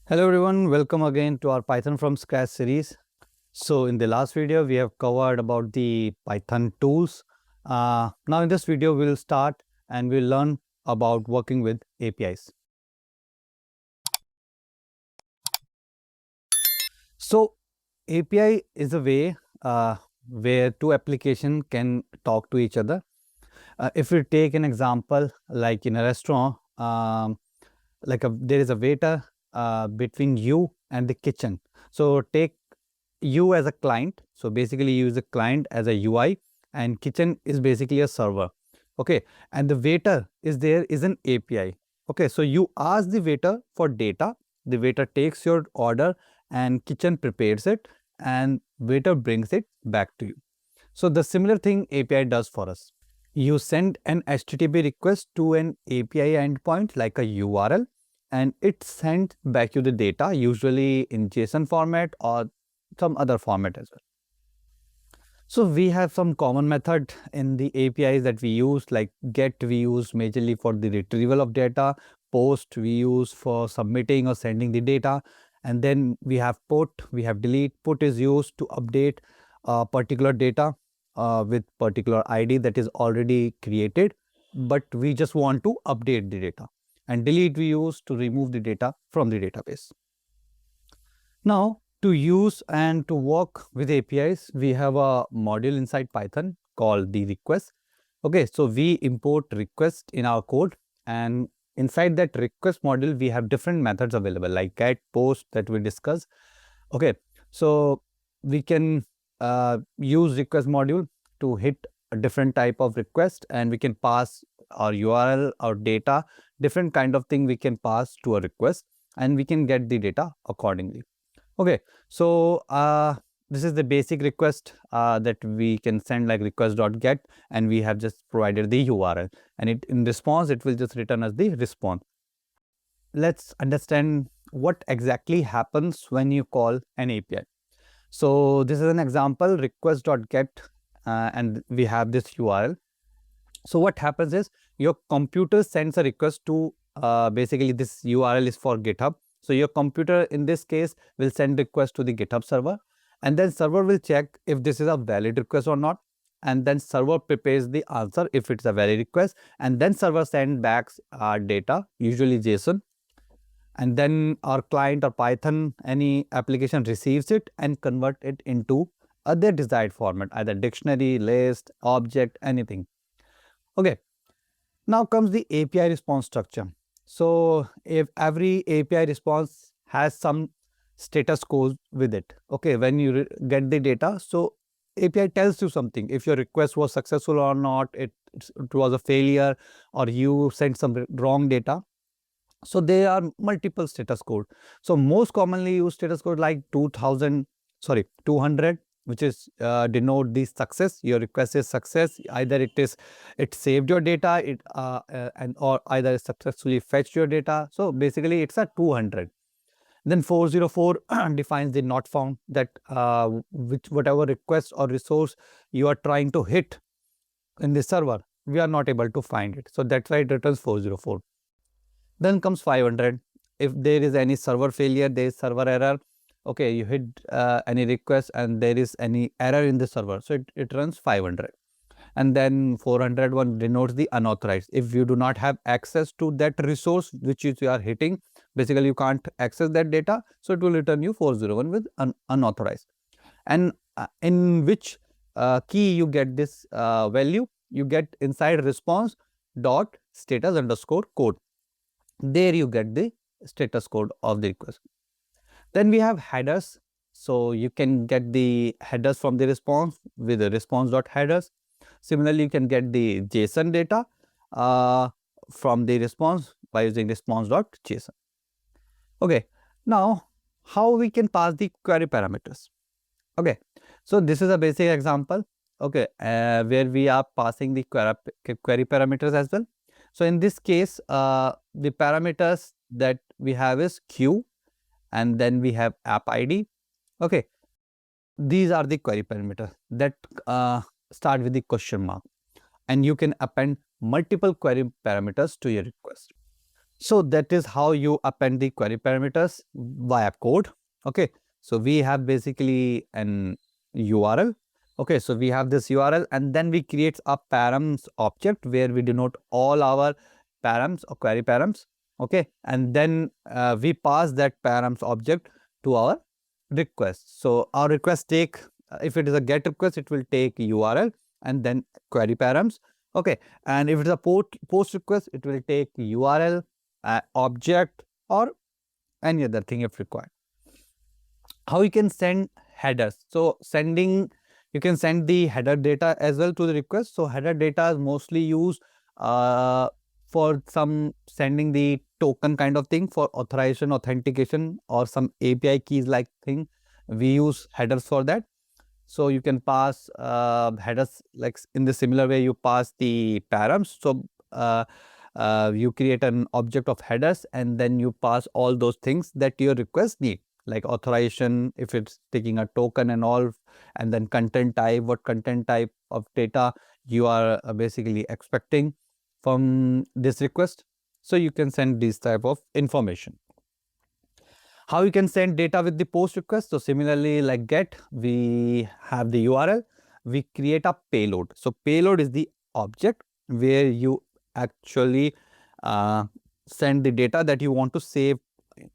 Hello everyone, welcome again to our Python from Scratch series. So in the last video, we have covered about the Python tools. Now in this video, we'll start and we'll learn about working with APIs. So API is a way where two applications can talk to each other. If we take an example, like in a restaurant, there is a waiter between you and the kitchen. So take you as a client. So basically you use a client as a UI and kitchen is basically a server. Okay. And the waiter is an API. Okay. So you ask the waiter for data. The waiter takes your order and kitchen prepares it and waiter brings it back to you. So the similar thing API does for us. You send an HTTP request to an API endpoint like a URL and it sends back you the data, usually in JSON format or some other format as well. So we have some common method in the APIs that we use, like get we use majorly for the retrieval of data, post we use for submitting or sending the data, and then we have put, we have delete. Put is used to update particular data with particular ID that is already created, but we just want to update the data. And delete we use to remove the data from the database. Now, to use and to work with APIs, we have a module inside Python called the request. Okay, so we import request in our code, and inside that request module, we have different methods available like get, post that we discuss. Okay, so we can use request module to hit a different type of request, and we can pass our URL, our data, different kind of thing we can pass to a request, and we can get the data accordingly. Okay, so this is the basic request that we can send, like request.get, and we have just provided the URL, and it in response it will just return us the response. Let's understand what exactly happens when you call an API. So this is an example, request.get, and we have this URL. So what happens is your computer sends a request to basically this URL is for GitHub. So your computer in this case will send request to the GitHub server, and then server will check if this is a valid request or not, and then server prepares the answer if it's a valid request, and then server send back data, usually JSON, and then our client or Python, any application receives it and convert it into other desired format, either dictionary, list, object, anything. Okay, now comes the API response structure. So if every API response has some status code with it. Okay, when you get the data, so API tells you something. If your request was successful or not, it was a failure, or you sent some wrong data. So there are multiple status code. So most commonly used status code like 200, which is denote the success. Your request is success. Either it saved your data, or either it successfully fetched your data. So basically it's a 200. Then 404 defines the not found, that whatever request or resource you are trying to hit in the server, we are not able to find it. So that's why it returns 404. Then comes 500. If there is any server failure, there is server error. Okay, you hit any request and there is any error in the server, so it runs 500. And then 401 denotes the unauthorized. If you do not have access to that resource which you are hitting, basically you can't access that data, so it will return you 401 with unauthorized. And in which key you get this value, you get inside response dot status underscore code. There you get the status code of the request. Then we have headers. So you can get the headers from the response with the response.headers. Similarly, you can get the JSON data from the response by using response.json. Okay, now how we can pass the query parameters. Okay, so this is a basic example. Okay, where we are passing the query parameters as well. So in this case, the parameters that we have is Q, and then we have app ID. Okay, these are the query parameters that start with the question mark, and you can append multiple query parameters to your request. So that is how you append the query parameters via code. Okay, so we have basically an URL. Okay, so we have this URL, and then we create a params object where we denote all our params or query params. Okay, and then we pass that params object to our request. So our request take, if it is a GET request, it will take URL and then query params. Okay, and if it's a post request, it will take URL, object, or any other thing if required. How you can send headers? So you can send the header data as well to the request. So header data is mostly used for some sending the token kind of thing for authorization, authentication, or some API keys like thing. We use headers for that. So you can pass headers like in the similar way you pass the params. So you create an object of headers, and then you pass all those things that your request need, like authorization, if it's taking a token and all, and then content type, what content type of data you are basically expecting from this request. So you can send this type of information. How you can send data with the post request? So similarly, like GET, we have the URL, we create a payload. So payload is the object where you actually send the data that you want to save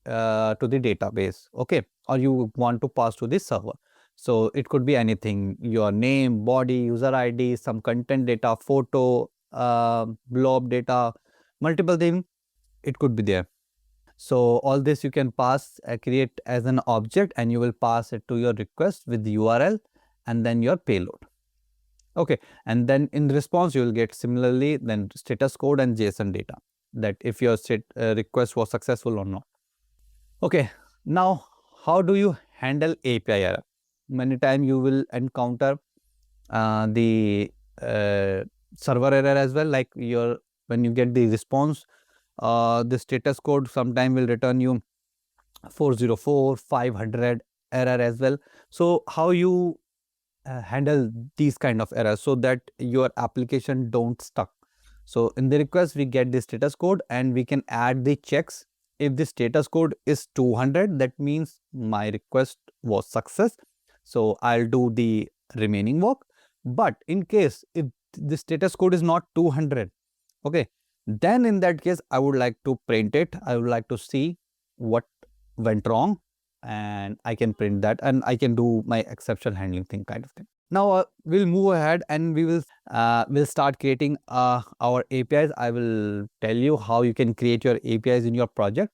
to the database, okay, or you want to pass to the server. So it could be anything: your name, body, user ID, some content data, photo, blob data, multiple things. It could be there. So all this you can pass, create as an object, and you will pass it to your request with the URL and then your payload. Okay, and then in response you will get similarly then status code and JSON data, that if your request was successful or not. Okay, now how do you handle API error? Many times you will encounter the server error as well, like when you get the response, the status code sometime will return you 404, 500 error as well. So how you handle these kind of errors so that your application don't stuck? So in the request we get the status code, and we can add the checks. If the status code is 200, that means my request was success, so I'll do the remaining work. But in case if the status code is not 200, okay, then in that case I would like to print it. I would like to see what went wrong, and I can print that, and I can do my exception handling thing kind of thing. Now we'll move ahead, and we'll start creating our APIs. I will tell you how you can create your APIs in your project.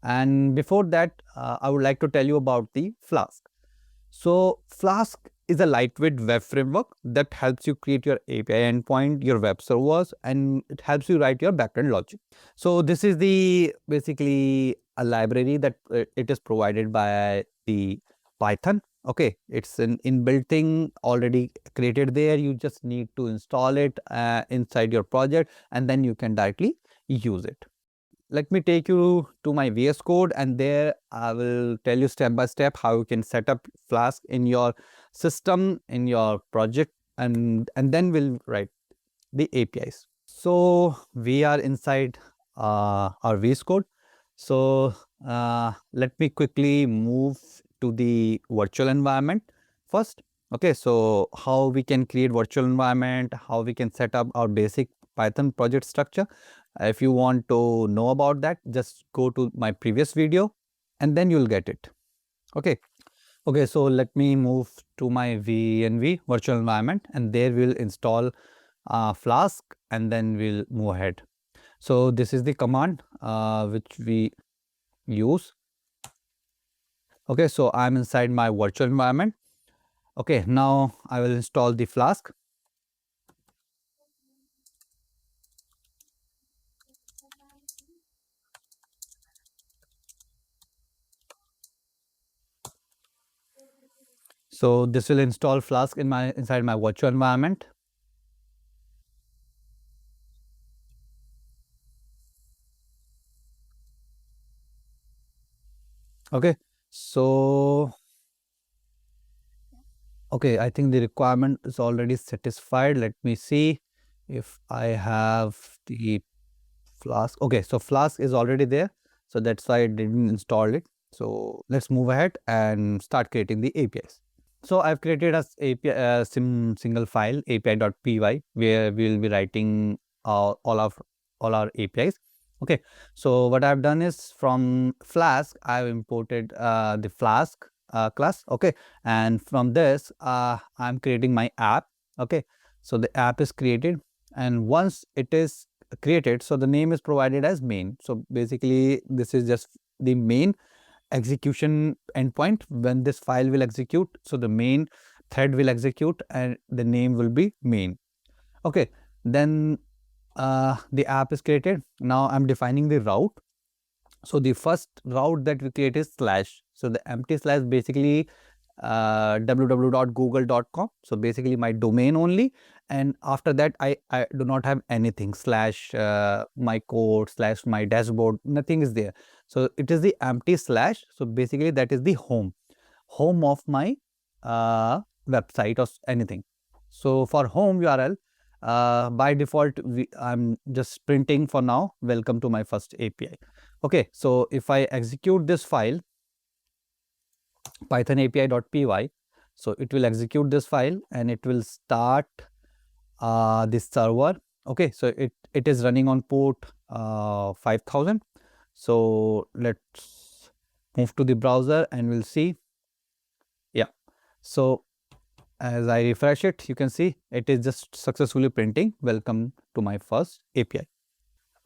And before that, I would like to tell you about the Flask. So Flask is a lightweight web framework that helps you create your API endpoint, your web servers, and it helps you write your backend logic. So this is the basically a library that it is provided by the Python. Okay, it's an inbuilt thing already created there. You just need to install it inside your project, and then you can directly use it. Let me take you to my VS Code, and there I will tell you step by step how you can set up Flask in your system, in your project, and then we'll write the APIs. So we are inside our VS Code. So let me quickly move to the virtual environment first. Okay, so how we can create virtual environment, how we can set up our basic Python project structure. If you want to know about that, just go to my previous video and then you'll get it. Okay. Okay, so let me move to my VNV virtual environment, and there we'll install Flask, and then we'll move ahead. So this is the command which we use. Okay, so I'm inside my virtual environment. Okay, now I will install the Flask. So this will install Flask inside my virtual environment. Okay, so okay, I think the requirement is already satisfied. Let me see if I have the Flask. Okay, so Flask is already there, so that's why I didn't install it. So let's move ahead and start creating the APIs. So I've created a API single file api.py where we will be writing all our APIs. Okay, so what I've done is from Flask I've imported the Flask class. Okay, and from this I'm creating my app. Okay, so the app is created, and once it is created, so the name is provided as main. So basically this is just the main execution endpoint. When this file will execute, so the main thread will execute and the name will be main. Okay, then the app is created. Now I'm defining the route. So the first route that we create is slash. So the empty slash basically www.google.com. So basically my domain only, and after that I do not have anything slash my code slash my dashboard, nothing is there. So it is the empty slash. So basically that is the home of my website or anything. So for home URL, by default I'm just printing for now, welcome to my first API. Okay, so if I execute this file python api.py, so it will execute this file and it will start this server. Okay, so it is running on port 5000. So let's move to the browser and we'll see. Yeah, so as I refresh it, you can see it is just successfully printing welcome to my first API.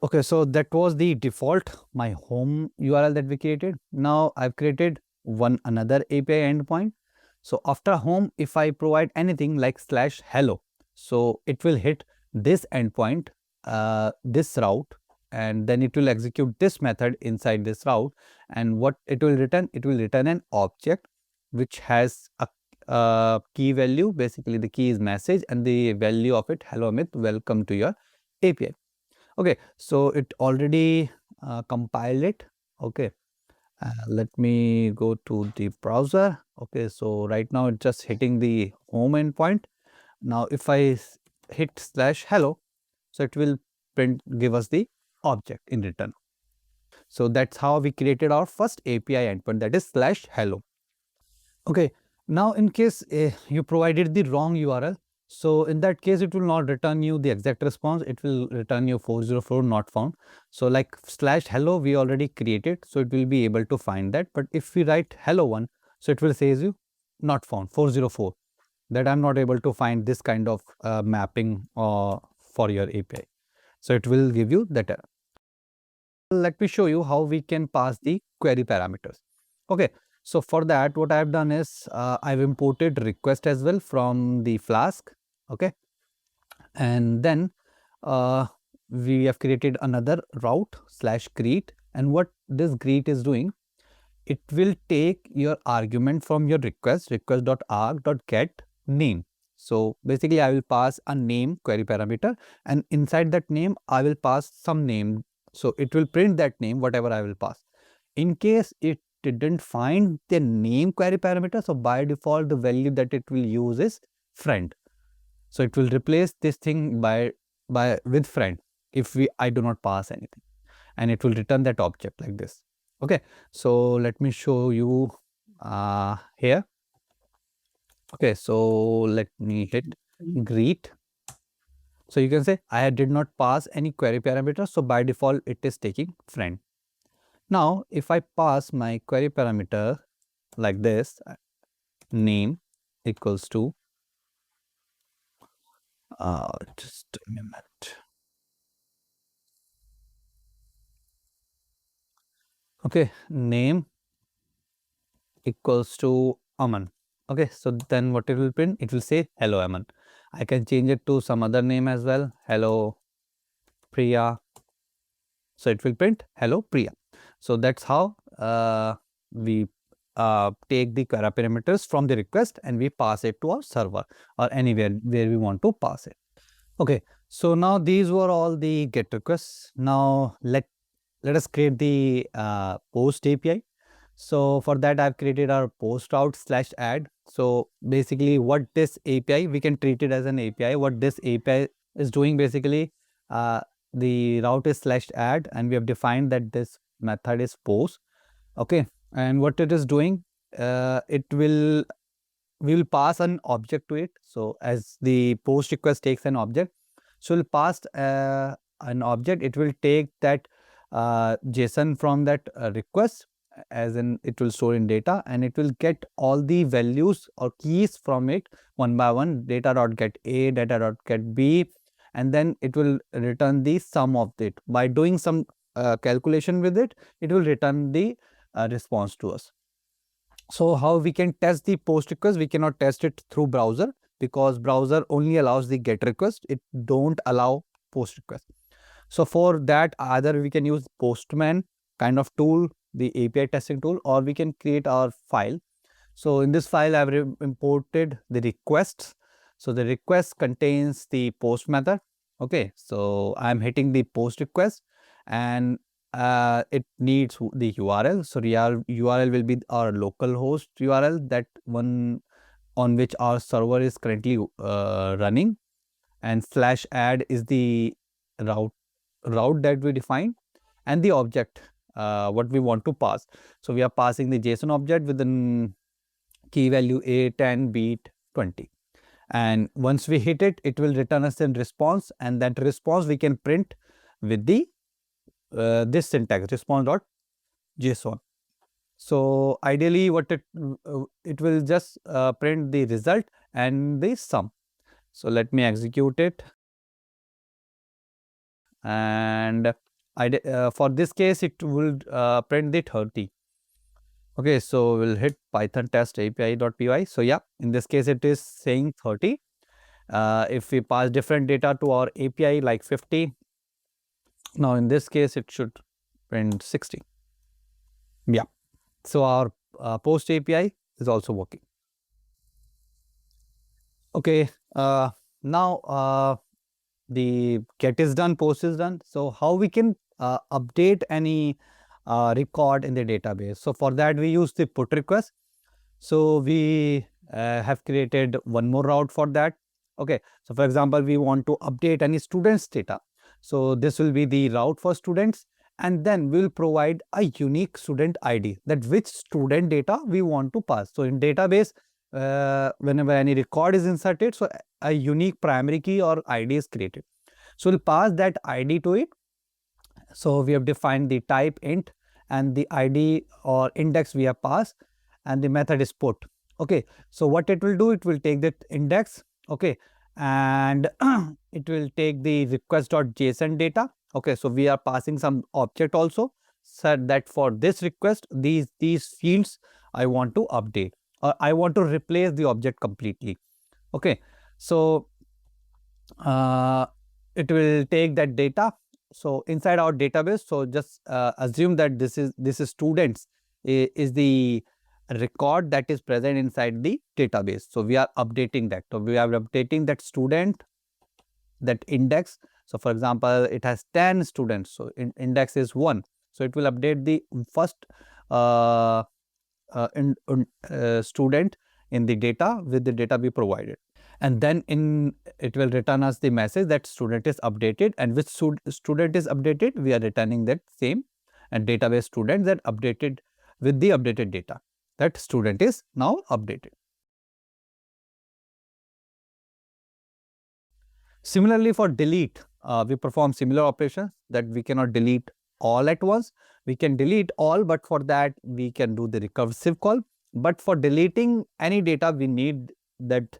Okay, so that was the default, my home URL that we created. Now I've created another API endpoint. So after home, if I provide anything like slash hello, so it will hit this endpoint, this route, and then it will execute this method inside this route. And what it will return? It will return an object which has a key value. Basically, the key is message and the value of it, hello Amit, welcome to your API. Okay, so it already compiled it. Okay, let me go to the browser. Okay, so right now it's just hitting the home endpoint. Now if I hit slash hello, so it will give us the object in return. So that's how we created our first API endpoint, that is slash hello. Okay, now in case you provided the wrong URL, so in that case it will not return you the exact response, it will return you 404 not found. So like slash hello we already created, so it will be able to find that. But if we write hello one, so it will say you not found 404, that I'm not able to find this kind of mapping for your API. So it will give you that error. Let me show you how we can pass the query parameters. Okay, so for that what I have done is I've imported request as well from the Flask. Okay, and then we have created another route slash greet, and what this greet is doing, it will take your argument from your request.arg.get name. So basically I will pass a name query parameter, and inside that name I will pass some name. So it will print that name whatever I will pass. In case it didn't find the name query parameter, so by default the value that it will use is friend. So it will replace this thing with friend if I do not pass anything, and it will return that object like this. Okay, so let me show you here. Okay, so let me hit greet. So you can say I did not pass any query parameter, so by default it is taking friend. Now if I pass my query parameter like this, name equals to just a minute. Okay, name equals to Aman. Okay, so then what it will print? It will say hello Aman. I can change it to some other name as well. Hello Priya. So it will print hello Priya. So that's how we take the query parameters from the request and we pass it to our server or anywhere where we want to pass it. Okay, so now these were all the GET requests. Now let us create the post API. So for that I've created our post route slash add. So basically what this API, we can treat it as an API. What this API is doing basically, the route is /add, and we have defined that this method is post. Okay, and what it is doing, we will pass an object to it. So as the post request takes an object, so we'll pass an object. It will take that JSON from that request, as in it will store in data, and it will get all the values or keys from it one by one. Data dot get A, data dot get B, and then it will return the sum of it. By doing some calculation with it, it will return the response to us. So how we can test the post request? We cannot test it through browser, because browser only allows the get request. It don't allow post request. So for that, either we can use Postman kind of tool, the API testing tool, or we can create our file. So in this file, I've imported the requests. So the request contains the post method. Okay, so I'm hitting the post request, and it needs the URL. So URL will be our local host URL, that one on which our server is currently running, and /add is the route that we define, and the object what we want to pass. So we are passing the JSON object with the key value A 10, B 20. And once we hit it, it will return us a response, and that response we can print with the this syntax, response.json. So ideally, what it will just print the result and the sum. So let me execute it, and for this case, it will print the 30. Okay, so we'll hit Python test API.py. So yeah, in this case, it is saying 30. If we pass different data to our API like 50, now in this case, it should print 60. Yeah, so our post API is also working. Okay, now the get is done, post is done. So how we can update any record in the database? So for that, we use the put request. So we have created one more route for that. Okay, so for example, we want to update any students data. So this will be the route for students, and then we'll provide a unique student ID, that which student data we want to pass. So in database, whenever any record is inserted, so a unique primary key or ID is created. So we'll pass that ID to it. So we have defined the type int, and the ID or index we have passed, and the method is put. Okay, so what it will do, it will take that index, okay, and it will take the request.json data. Okay, so we are passing some object also, said that for this request, these fields I want to update, or I want to replace the object completely. Okay, so it will take that data. So inside our database, so just assume that this is students is the record that is present inside the database. So we are updating that. So we are updating that student, that index. So for example, it has 10 students. So index is 1. So it will update the first student in the data with the data we provided. And then it will return us the message that student is updated, and which student is updated, we are returning that same, and database student that updated with the updated data, that student is now updated. Similarly, for delete, we perform similar operations, that we cannot delete all at once. We can delete all, but for that we can do the recursive call. But for deleting any data, we need that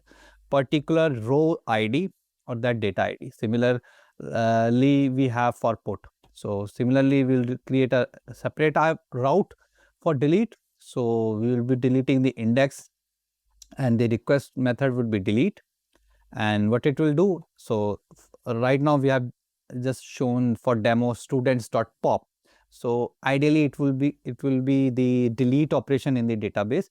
particular row ID or that data ID. Similarly, we have for put. So similarly, we will create a separate route for delete. So we will be deleting the index, and the request method would be delete. And what it will do, so right now we have just shown for demo students.pop. So ideally it will be the delete operation in the database.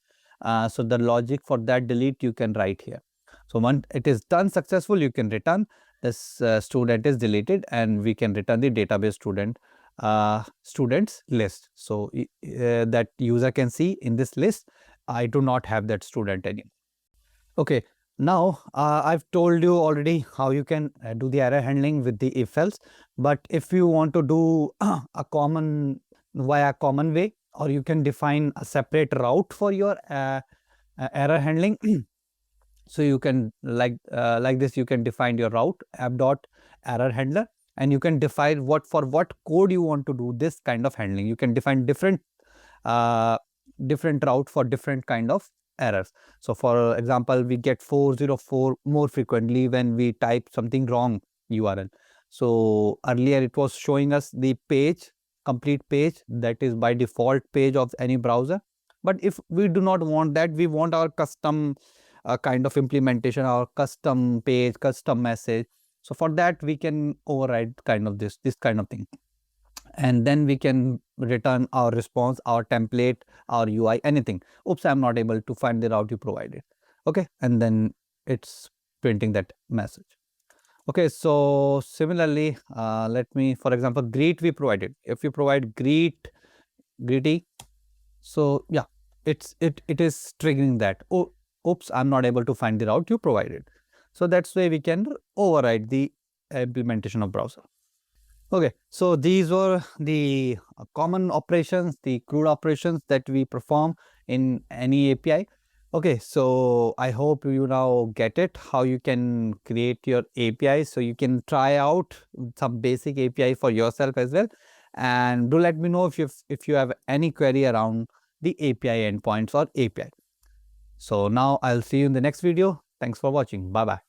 So the logic for that delete you can write here. So once it is done successful, you can return this student is deleted, and we can return the database students list. So that user can see in this list, I do not have that student anymore. Okay, Now, I've told you already how you can do the error handling with the if else, but if you want to do a common via common way, or you can define a separate route for your error handling. So you can like this, you can define your route app dot error handler, and you can define what code you want to do this kind of handling. You can define different route for different kind of errors. So for example, we get 404 more frequently when we type something wrong URL. So earlier it was showing us the page, complete page, that is by default page of any browser. But if we do not want that, we want our custom kind of implementation, our custom page, custom message. So for that we can override kind of this kind of thing, and then we can return our response, our template, our UI, anything. Oops, I'm not able to find the route you provided. Okay, and then it's printing that message. Okay, so similarly, let me, for example, greet we provided. If you provide greety, so yeah, it is triggering that. Oh, oops, I'm not able to find the route you provided. So that's why we can override the implementation of browser. Okay, so these were the common operations, the CRUD operations that we perform in any API. Okay, so I hope you now get it, how you can create your API, so you can try out some basic API for yourself as well. And do let me know if you have any query around the API endpoints or API. So now I'll see you in the next video. Thanks for watching. Bye bye.